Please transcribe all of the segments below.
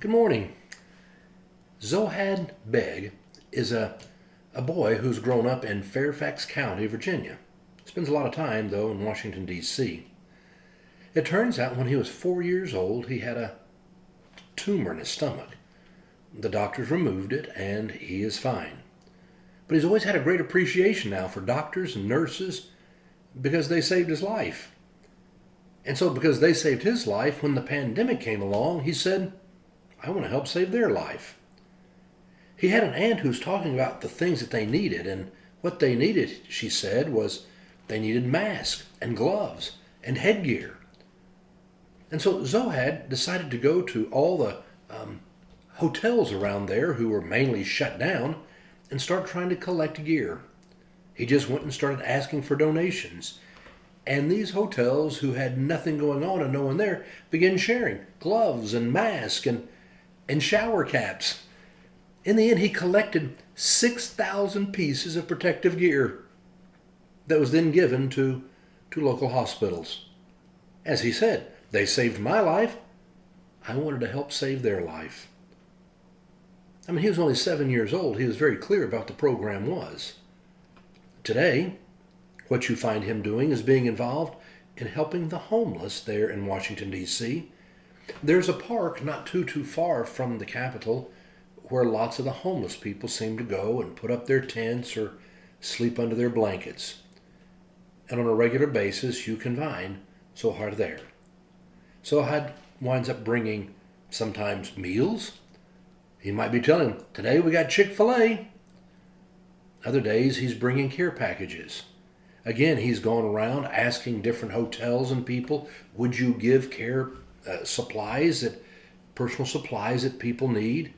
Good morning. Zohad Beg is a boy who's grown up in Fairfax County, Virginia. Spends a lot of time, though, in Washington, D.C. It turns out when he was 4 years old, he had a tumor in his stomach. The doctors removed it, and he is fine. But he's always had a great appreciation now for doctors and nurses because they saved his life. And so because they saved his life, when the pandemic came along, he said, I want to help save their life. He had an aunt who was talking about the things that they needed, and what they needed, she said, was they needed masks and gloves and headgear. And so Zohad decided to go to all the hotels around there who were mainly shut down and start trying to collect gear. He just went and started asking for donations. And these hotels who had nothing going on and no one there began sharing gloves and masks and shower caps. In the end, he collected 6,000 pieces of protective gear that was then given to local hospitals. As he said, they saved my life. I wanted to help save their life. I mean, he was only 7 years old. He was very clear about what the program was. Today, what you find him doing is being involved in helping the homeless there in Washington, D.C. There's a park not too far from the Capitol where lots of the homeless people seem to go and put up their tents or sleep under their blankets. And on a regular basis, you can find Zohad there. Zohad winds up bringing sometimes meals. He might be telling them, today we got Chick-fil-A. Other days, he's bringing care packages. Again, he's gone around asking different hotels and people, would you give care personal supplies that people need?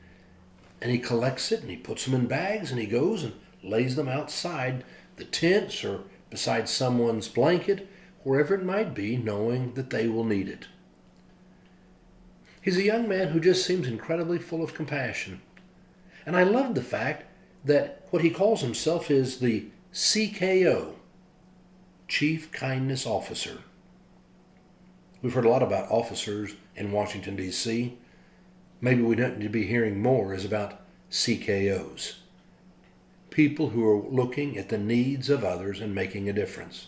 And he collects it and he puts them in bags and he goes and lays them outside the tents or beside someone's blanket, wherever it might be, knowing that they will need it. He's a young man who just seems incredibly full of compassion. And I love the fact that what he calls himself is the CKO, Chief Kindness Officer. We've heard a lot about officers in Washington, D.C. Maybe we don't need to be hearing more is about CKOs. People who are looking at the needs of others and making a difference.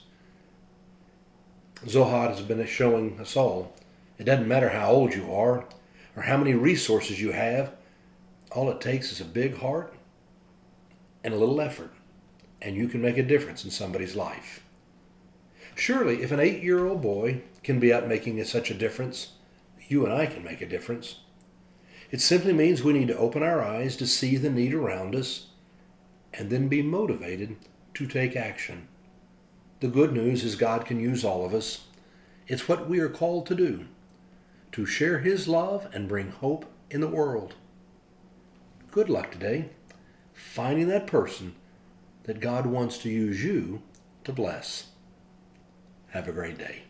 Zohad has been showing us all, it doesn't matter how old you are or how many resources you have, all it takes is a big heart and a little effort, and you can make a difference in somebody's life. Surely, if an 8-year-old boy can be out making such a difference, you and I can make a difference. It simply means we need to open our eyes to see the need around us and then be motivated to take action. The good news is God can use all of us. It's what we are called to do, to share His love and bring hope in the world. Good luck today, finding that person that God wants to use you to bless. Have a great day.